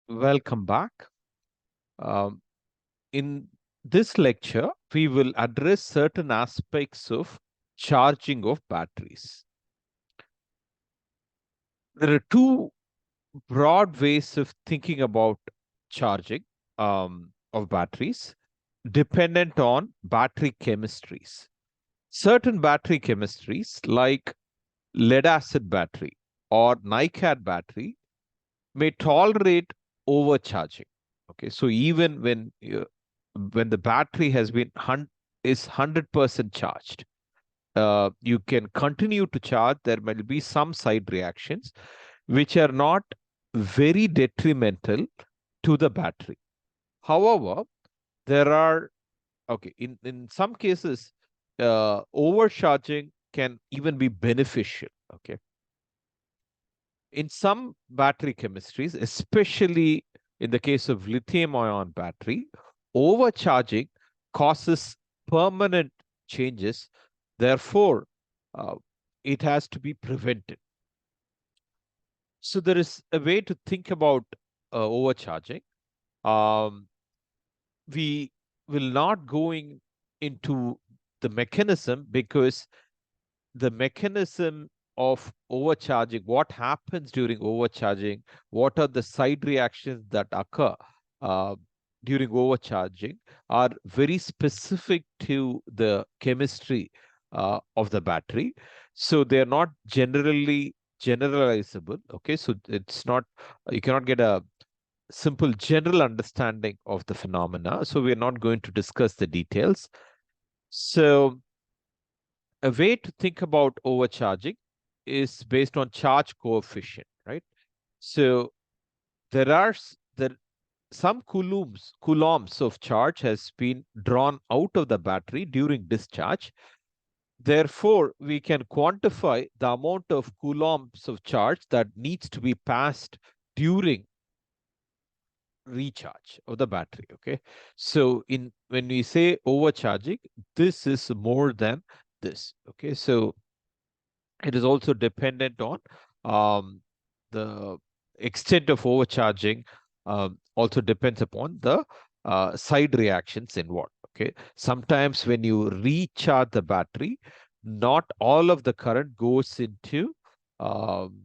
Welcome back. Um, in this lecture, we will address certain aspects of charging of batteries. There are two broad ways of thinking about charging of batteries, dependent on battery chemistries. Certain battery chemistries, like lead acid battery or NiCad battery, may tolerate overcharging. Okay, so even when the battery has been is 100% charged, you can continue to charge. There may be some side reactions which are not very detrimental to the battery. However, there are in some cases, overcharging can even be beneficial. Okay, in some battery chemistries, especially in the case of lithium ion battery, overcharging causes permanent changes. Therefore, uh, it has to be prevented. So there is a way to think about overcharging. Um, we will not going into the mechanism, because the mechanism of overcharging, what happens during overcharging, what are the side reactions that occur uh, during overcharging, are very specific to the chemistry of the battery. So they're not generally generalizable. Okay, so it's not, you cannot get a simple general understanding of the phenomena. So we're not going to discuss the details. So a way to think about overcharging is based on charge coefficient, right? So there are there some coulombs of charge has been drawn out of the battery during discharge. Therefore, we can quantify the amount of coulombs of charge that needs to be passed during recharge of the battery. Okay, so in when we say overcharging, this is more than this. Okay, so it is also dependent on um, the extent of overcharging. Also depends upon the side reactions involved. Okay, sometimes when you recharge the battery, not all of the current goes into um,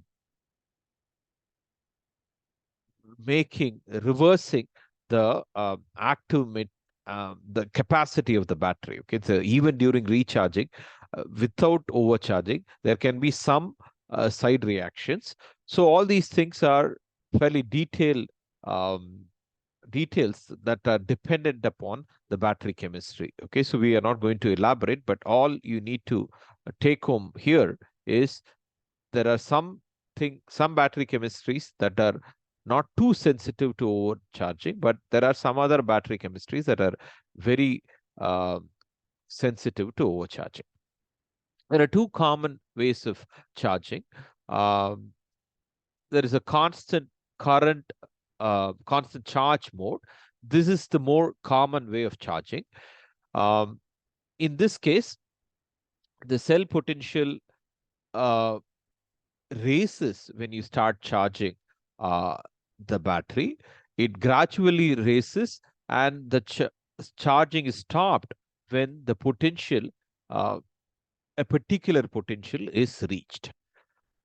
reversing the the capacity of the battery. Okay, so even during recharging, without overcharging, there can be some side reactions. So all these things are fairly um, details that are dependent upon the battery chemistry. Okay, so we are not going to elaborate, but all you need to take home here is there are some battery chemistries that are not too sensitive to overcharging, but there are some other battery chemistries that are very uh, sensitive to overcharging. There are two common ways of charging. Um, there is a current, constant charge mode. This is the more common way of charging. Um, in this case, the cell potential uh, raises when you start charging uh, the battery. It gradually raises, and the charging is stopped when the potential, uh, a particular potential, is reached.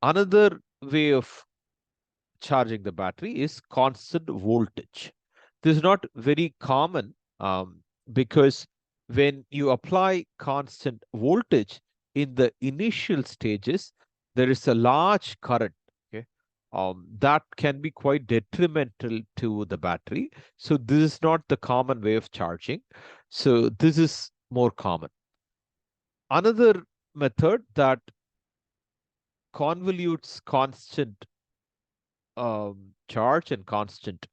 Another way of charging the battery is constant voltage. This is not very common, because when you apply constant voltage in the initial stages, there is a large current. Okay, that can be quite detrimental to the battery. So this is not the common way of charging. So this is more common. Another method that convolutes constant charge and constant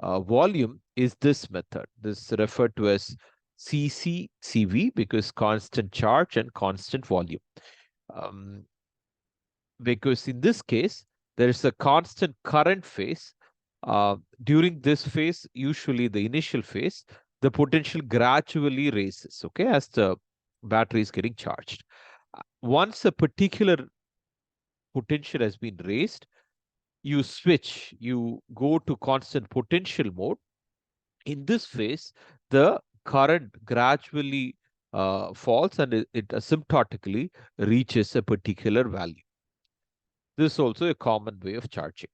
volume is this method. This is referred to as CCCV, because constant charge and constant volume. Um, because in this case, there is a constant current phase. During this phase, usually the initial phase, the potential gradually raises, okay, as the battery is getting charged. Once a particular potential has been raised, you switch, you go to constant potential mode. In this phase, the current gradually falls and it asymptotically reaches a particular value. This is also a common way of charging.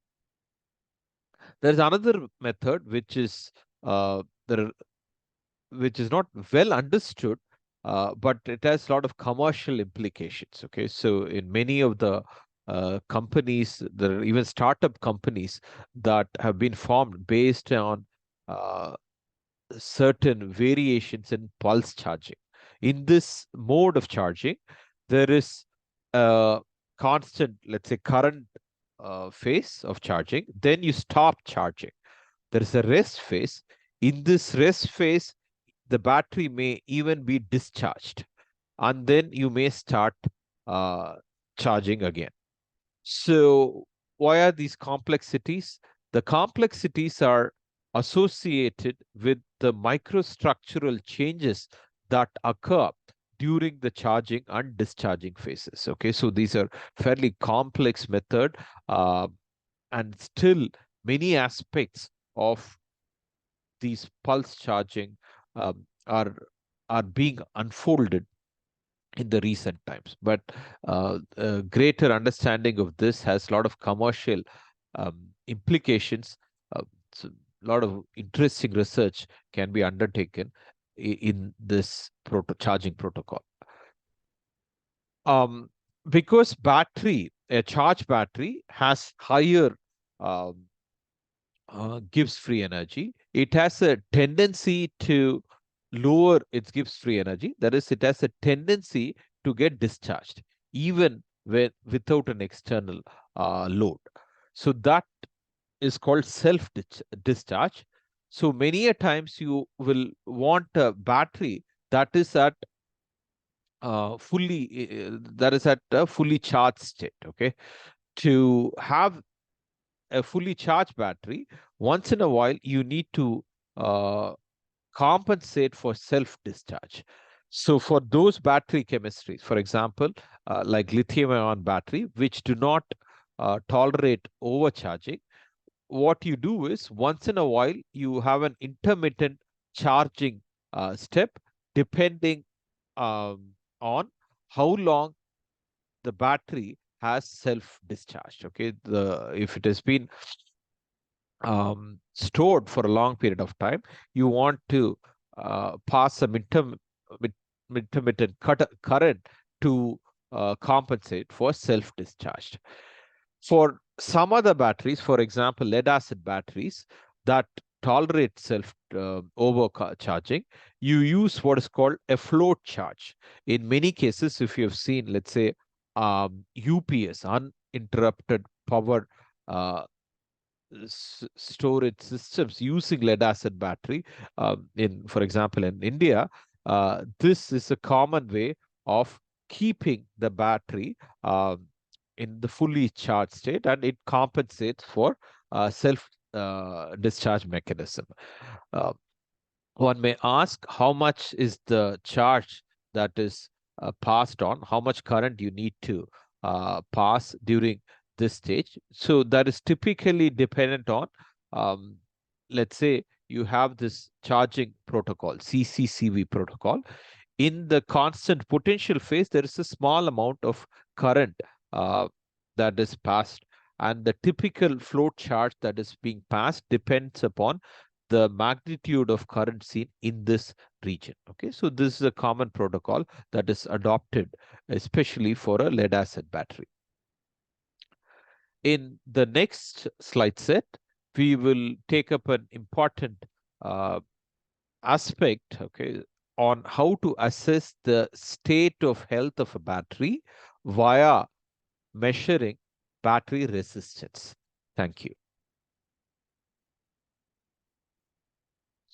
There is another method uh, there, which is not well understood, but it has a lot of commercial implications. Okay, so in many of the companies, there are even startup companies that have been formed based on uh, certain variations in pulse charging. In this mode of charging, there is a constant, let's say, current phase of charging. Then you stop charging. There is a rest phase. In this rest phase, the battery may even be discharged, and then you may start uh, charging again. So, why are these complexities? The complexities are associated with the microstructural changes that occur during the charging and discharging phases. Okay, so these are fairly complex method, uh, and still many aspects of these pulse charging are being unfolded in the recent times. But a greater understanding of this has a lot of commercial implications. So a lot of interesting research can be undertaken in this charging protocol. Um, because a charge battery has higher um, gives free energy, it has a tendency to lower its gives free energy. That is, it has a tendency to get discharged even when without an external load. So that is called self-discharge. So many a times you will want a battery that is at a fully charged state. Okay, to have a fully charged battery, once in a while you need to uh, compensate for self-discharge. So for those battery chemistries, for example, like lithium-ion battery, which do not tolerate overcharging, what you do is once in a while you have an intermittent charging step, depending on how long the battery has self-discharged. Okay, if it has been stored for a long period of time, you want to pass some intermittent current to compensate for self-discharge. For some other batteries, for example, lead acid batteries that tolerate self overcharging, you use what is called a float charge. In many cases, if you have seen, let's say, UPS, uninterrupted power storage systems using lead acid battery, for example, in India, this is a common way of keeping the battery in the fully charged state, and it compensates for self discharge mechanism. Uh, One may ask, how much is the charge that is passed on, how much current you need to pass during this stage. So that is typically dependent on, um, let's say you have this charging protocol, CCCV protocol. In the constant potential phase, there is a small amount of current uh, that is passed, and the typical float charge that is being passed depends upon the magnitude of current seen in this region. Okay, so this is a common protocol that is adopted, especially for a lead acid battery. In the next slide set, we will take up an important uh, aspect, okay, on how to assess the state of health of a battery via measuring battery resistance. Thank you.